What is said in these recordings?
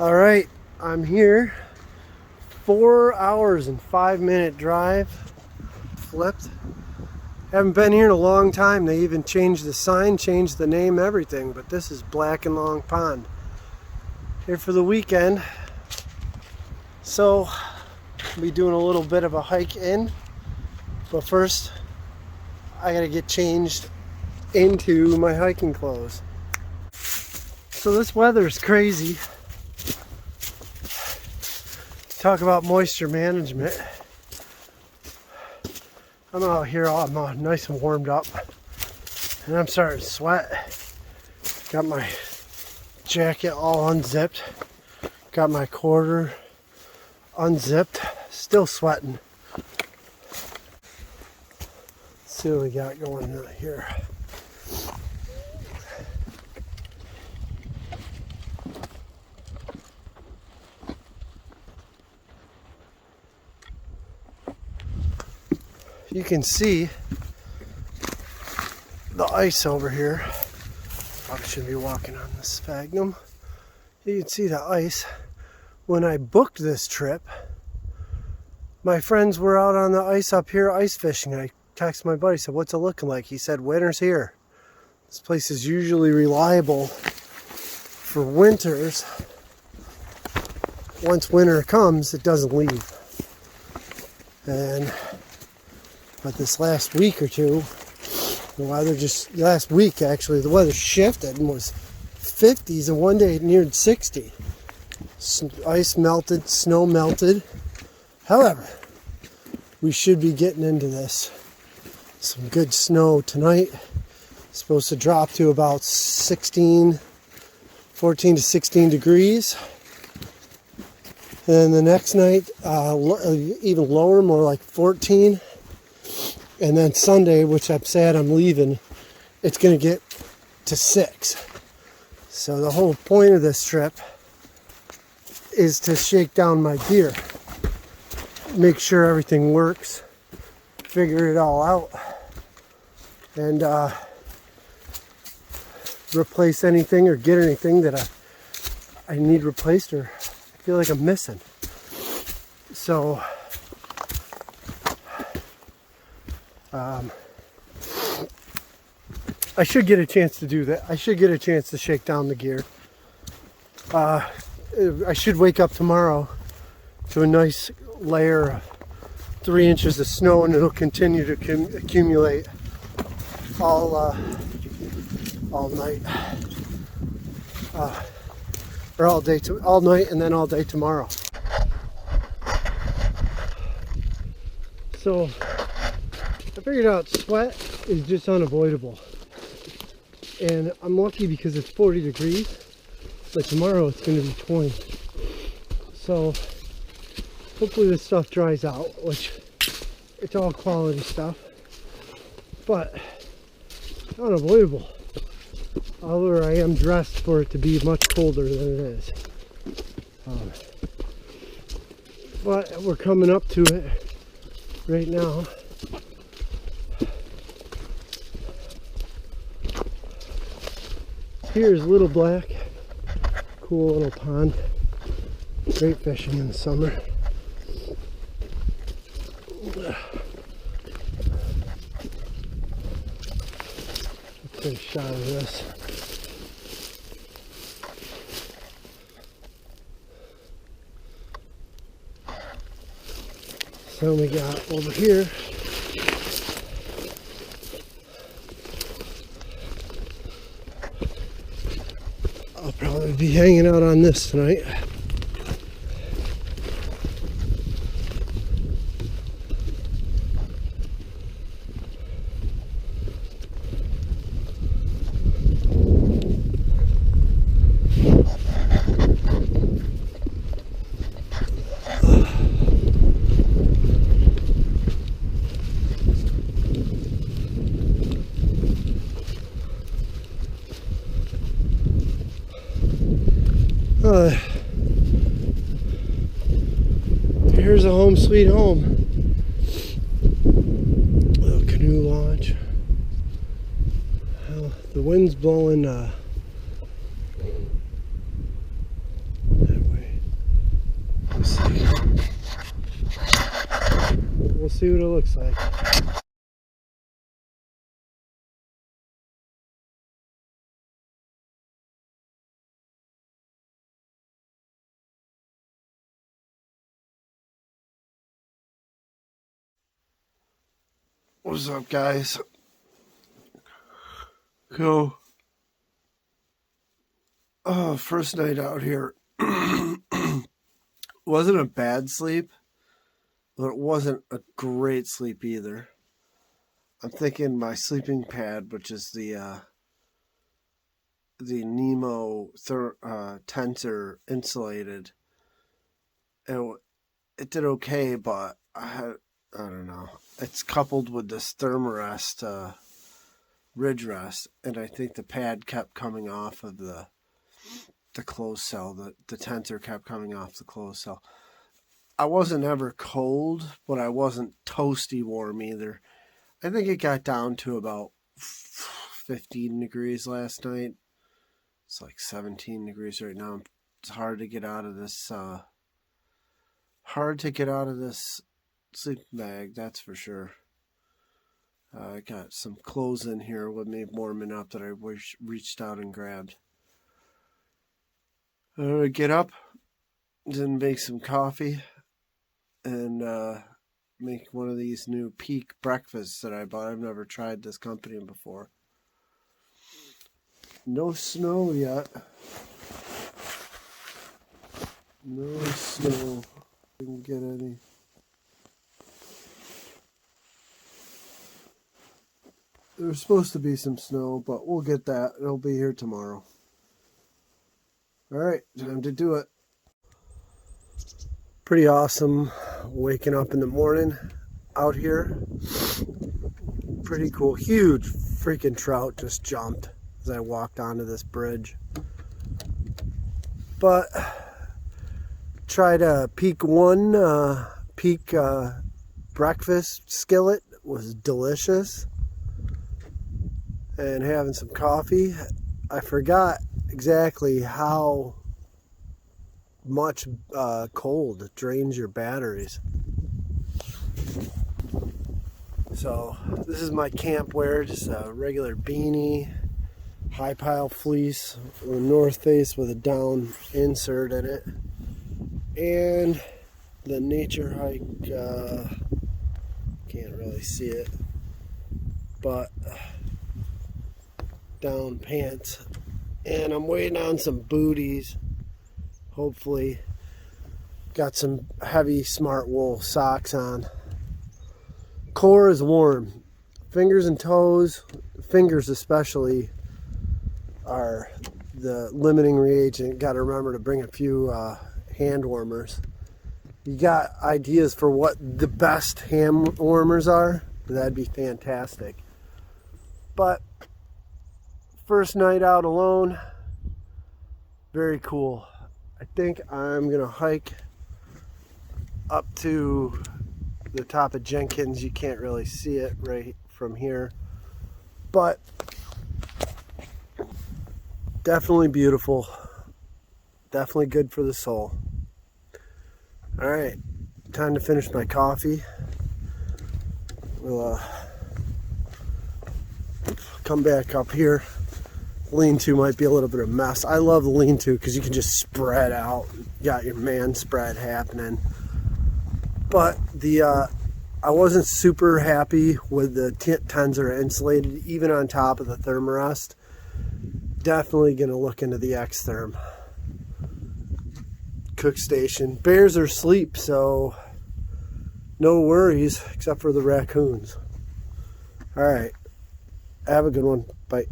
All right, I'm here. 4 hours and 5-minute drive. Flipped. Haven't been here in a long time. They even changed the sign, changed the name, everything. But this is Black and Long Pond. Here for the weekend. So, I'll be doing a little bit of a hike in. But first, I gotta get changed into my hiking clothes. So this weather is crazy. Talk about moisture management. I'm out here, I'm nice and warmed up, and I'm starting to sweat. Got my jacket all unzipped, got my quarter unzipped, still sweating. Let's see what we got going on here. You can see the ice over here. Probably shouldn't be walking on this sphagnum. You can see the ice. When I booked this trip, my friends were out on the ice up here ice fishing. I texted my buddy, said, "What's it looking like?" He said, "Winter's here." This place is usually reliable for winters. Once winter comes, it doesn't leave. But this last week or two, the weather last week actually, the weather shifted and was 50s, and one day it neared 60. Ice melted, snow melted. However, we should be getting into this. Some good snow tonight. It's supposed to drop to about 14 to 16 degrees. And then the next night, even lower, more like 14. And then Sunday, which I'm sad I'm leaving, it's going to get to 6. So the whole point of this trip is to shake down my gear. Make sure everything works. Figure it all out. And replace anything or get anything that I need replaced or I feel like I'm missing. So I should get a chance to do that. I should get a chance to shake down the gear. I should wake up tomorrow to a nice layer of 3 inches of snow, and it'll continue to accumulate all night, or all night, and then all day tomorrow. So I figured out sweat is just unavoidable. And I'm lucky because it's 40 degrees, but tomorrow it's going to be 20. So hopefully this stuff dries out, which it's all quality stuff, but it's unavoidable. Although I am dressed for it to be much colder than it is. But we're coming up to it right now. Here's Little Black, cool little pond, great fishing in the summer. Let's take a shot of this. So we got over here. I'll probably be hanging out on this tonight. Here's a home sweet home. Little canoe launch. Well, the wind's blowing that way. see what it looks like. What's up, guys? So, first night out here. Wasn't a bad sleep, but it wasn't a great sleep either. I'm thinking my sleeping pad, which is the Nemo tensor insulated, it did okay, but I don't know. It's coupled with this Thermarest ridge rest, and I think the pad kept coming off of the closed cell. The tensor kept coming off the closed cell. I wasn't ever cold, but I wasn't toasty warm either. I think it got down to about 15 degrees last night. It's like 17 degrees right now. It's hard to get out of this sleeping bag, that's for sure. I got some clothes in here with me warming up that I reached out and grabbed. I'm gonna get up, then make some coffee, and make one of these new Peak breakfasts that I bought. I've never tried this company before. No snow yet. No snow. Didn't get any. There's supposed to be some snow, but we'll get that. It'll be here tomorrow. Alright, time to do it. Pretty awesome waking up in the morning out here. Pretty cool. Huge freaking trout just jumped as I walked onto this bridge. But tried a Peak breakfast skillet. It was delicious. And having some coffee. I forgot exactly how much cold drains your batteries. So this is my camp wear, just a regular beanie, high pile fleece, a North Face with a down insert in it, and the nature hike, can't really see it, but down pants, and I'm waiting on some booties. Hopefully got some heavy smart wool socks on. Core is warm. Fingers and toes, fingers especially, are the limiting reagent. Got to remember to bring a few hand warmers. You got ideas for what the best hand warmers are? That'd be fantastic. But first night out alone, very cool. I think I'm gonna hike up to the top of Jenkins. You can't really see it right from here, but definitely beautiful, definitely good for the soul. All right, time to finish my coffee. We'll come back up here. Lean-to might be a little bit of a mess. I love the lean-to because you can just spread out. You got your man spread happening. But I wasn't super happy with the tensor insulated, even on top of the Thermarest. Definitely gonna look into the X-Therm. Cook station. Bears are asleep, so no worries except for the raccoons. All right, have a good one. Bye.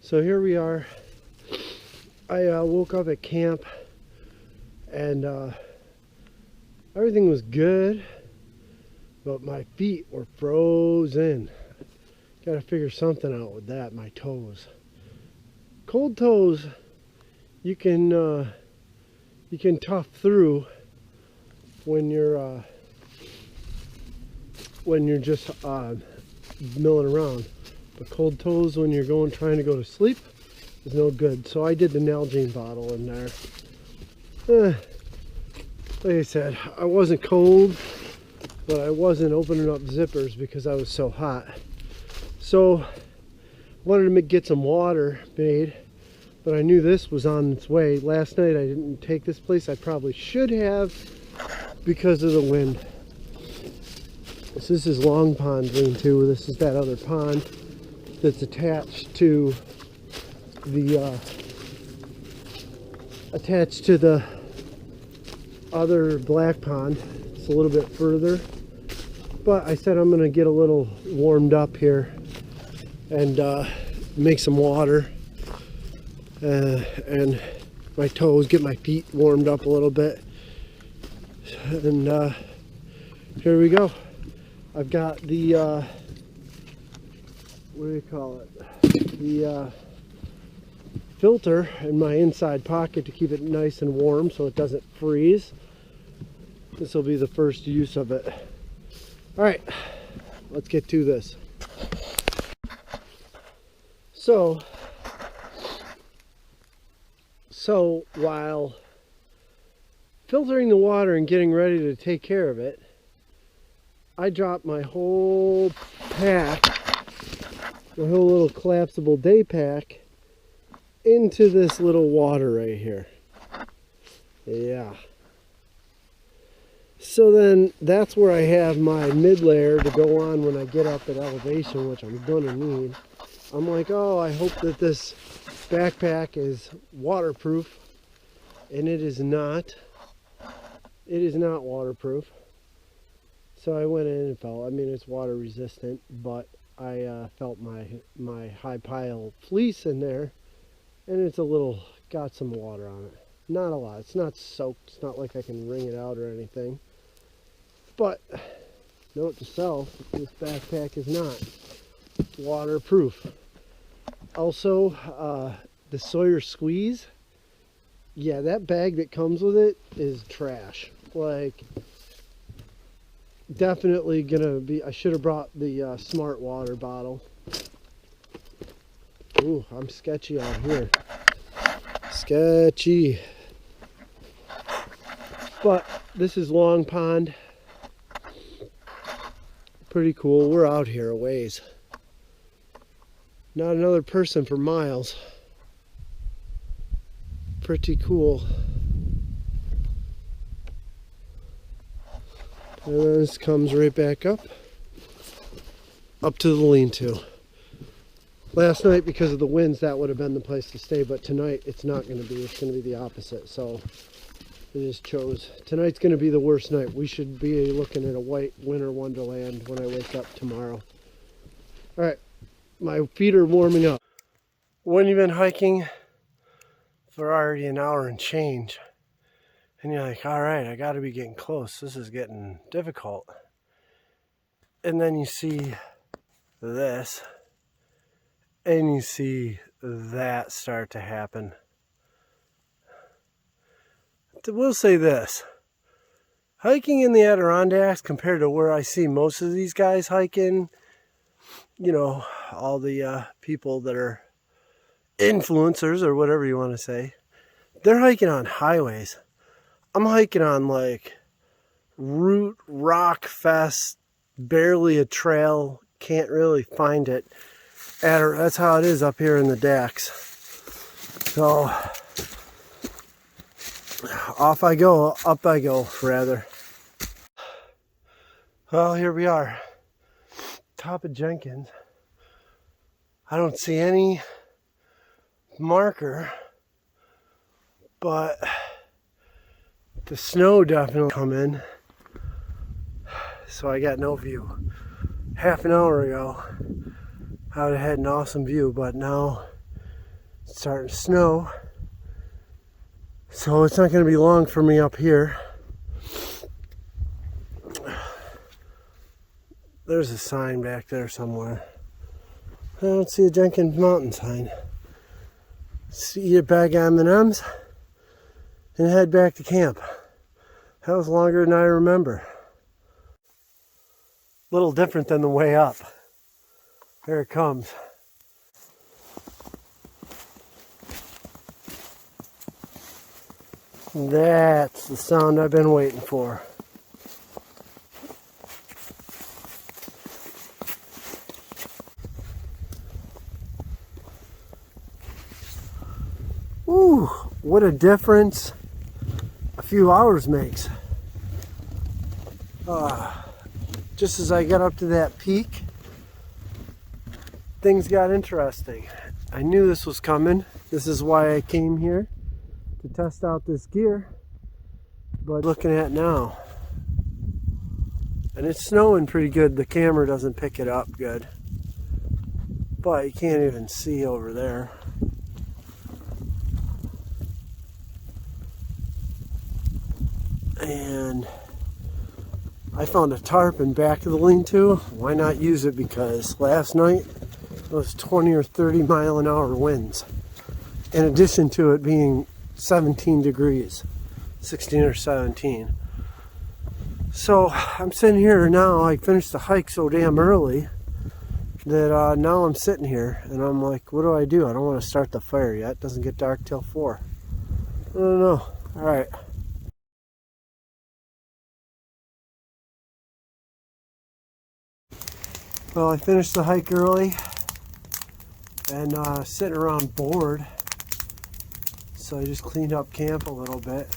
So here we are. I woke up at camp and everything was good, but my feet were frozen. Gotta figure something out with that, my toes. Cold toes, you can tough through when you're just milling around. But cold toes when you're trying to go to sleep is no good. So I did the Nalgene bottle in there. Like I said, I wasn't cold, but I wasn't opening up zippers because I was so hot. So wanted to get some water made, but I knew this was on its way. Last night I didn't take this place. I probably should have because of the wind. This is Long Pond lean-to. This is that other pond that's attached to the other black pond. It's a little bit further, but I said I'm gonna get a little warmed up here and make some water and my toes, get my feet warmed up a little bit, and here we go. I've got the what do you call it, the filter in my inside pocket to keep it nice and warm so it doesn't freeze. This will be the first use of it. All right, let's get to this. So while filtering the water and getting ready to take care of it, I dropped my whole pack, my whole little collapsible day pack, into this little water right here. Yeah. So then that's where I have my mid layer to go on when I get up at elevation, which I'm gonna need. I'm like, oh, I hope that this backpack is waterproof, and it is not. It is not waterproof. So I went in and felt, I mean, it's water resistant, but I felt my high pile fleece in there, and it's a little, got some water on it. Not a lot. It's not soaked. It's not like I can wring it out or anything. But note to self, this backpack is not waterproof. Also, the Sawyer Squeeze, yeah, that bag that comes with it is trash. Like, definitely gonna be, I should have brought the Smart Water bottle. Ooh, I'm sketchy out here. Sketchy. But this is Long Pond. Pretty cool. We're out here a ways. Not another person for miles. Pretty cool. And then this comes right back up to the lean-to. Last night, because of the winds, that would have been the place to stay, but tonight it's not going to be. It's going to be the opposite. So I just chose. Tonight's going to be the worst night. We should be looking at a white winter wonderland when I wake up tomorrow. All right, my feet are warming up. When you've been hiking for already an hour and change, and you're like, all right, I got to be getting close. This is getting difficult. And then you see this, and you see that start to happen. We'll say this. Hiking in the Adirondacks compared to where I see most of these guys hiking, you know, all the people that are influencers or whatever you want to say, they're hiking on highways. I'm hiking on like root rock fest, barely a trail, can't really find it. That's how it is up here in the Dacks. So off I go, up I go, rather. Well, here we are, top of Jenkins. I don't see any marker, but the snow definitely come in, so I got no view. Half an hour ago I would have had an awesome view, but now It's starting to snow. So it's not going to be long for me up here. There's a sign back there somewhere. I don't see a Jenkins Mountain sign. Eat a bag of M&Ms and head back to camp. That was longer than I remember. Little different than the way up. There it comes. That's the sound I've been waiting for. Ooh, what a difference a few hours makes. Just as I got up to that peak, things got interesting. I knew this was coming. This is why I came here, to test out this gear. But looking at now, and it's snowing pretty good. The camera doesn't pick it up good, but you can't even see over there. And I found a tarp in back of the lean-to. Why not use it? Because last night it was 20 or 30 mile an hour winds, in addition to it being 17 degrees, 16 or 17. So I'm sitting here now. I finished the hike so damn early that now I'm sitting here and I'm like, what do? I don't want to start the fire yet. It doesn't get dark till 4. I don't know. All right. Well, I finished the hike early and sitting around bored, so I just cleaned up camp a little bit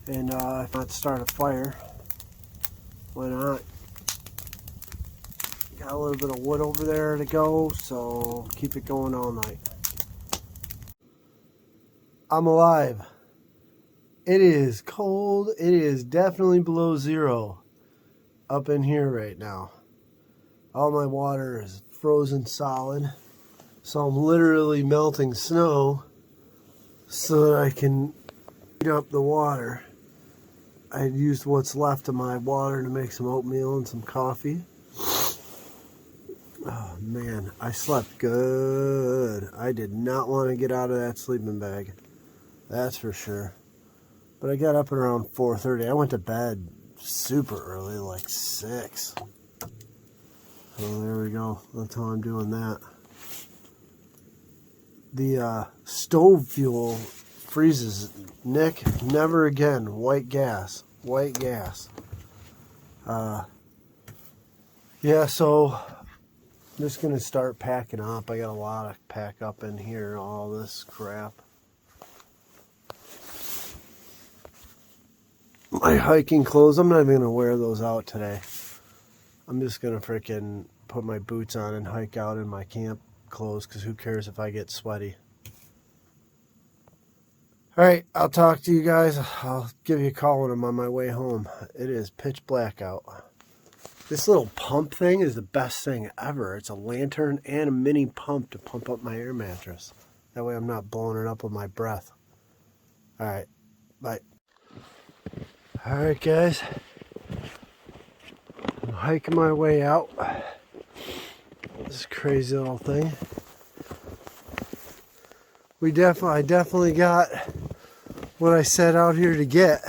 and if not start a fire, why not? Got a little bit of wood over there to go, so keep it going all night. I'm alive. It is cold. It is definitely below 0 up in here right now. All my water is frozen solid, so I'm literally melting snow so that I can heat up the water. I used what's left of my water to make some oatmeal and some coffee. Oh man, I slept good. I did not want to get out of that sleeping bag, that's for sure. But I got up at around 4:30. I went to bed super early, like 6. So there we go. That's how I'm doing that. The stove fuel freezes. Nick, never again. White gas. White gas. Yeah, so I'm just going to start packing up. I got a lot to pack up in here. All this crap. My hiking clothes, I'm not even going to wear those out today. I'm just going to freaking put my boots on and hike out in my camp clothes, because who cares if I get sweaty. Alright, I'll talk to you guys. I'll give you a call when I'm on my way home. It is pitch black out. This little pump thing is the best thing ever. It's a lantern and a mini pump to pump up my air mattress. That way I'm not blowing it up with my breath. Alright, bye. Alright guys, I'm hiking my way out. This crazy little thing. I definitely got what I set out here to get,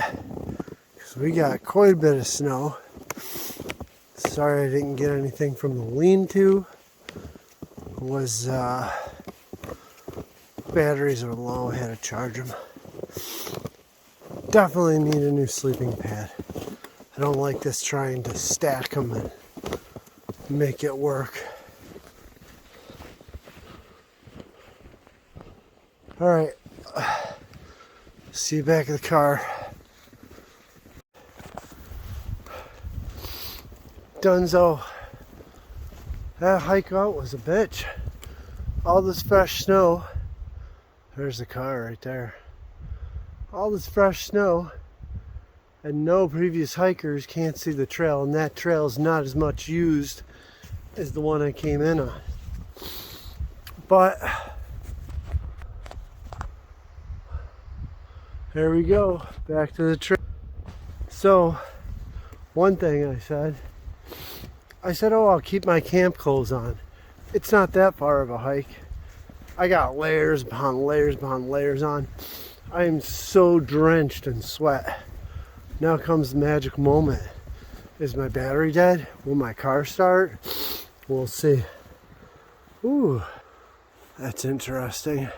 because we got quite a bit of snow. Sorry I didn't get anything from the lean-to. Batteries are low, I had to charge them. Definitely need a new sleeping pad. I don't like this trying to stack them and make it work. Alright, see you back in the car. Dunzo. That hike out was a bitch. All this fresh snow. There's the car right there. All this fresh snow, and no previous hikers can't see the trail, and that trail is not as much used as the one I came in on. But There we go, back to the trip. So, one thing I said, oh, I'll keep my camp clothes on. It's not that far of a hike. I got layers upon layers upon layers on. I am so drenched in sweat. Now comes the magic moment. Is my battery dead? Will my car start? We'll see. Ooh, that's interesting.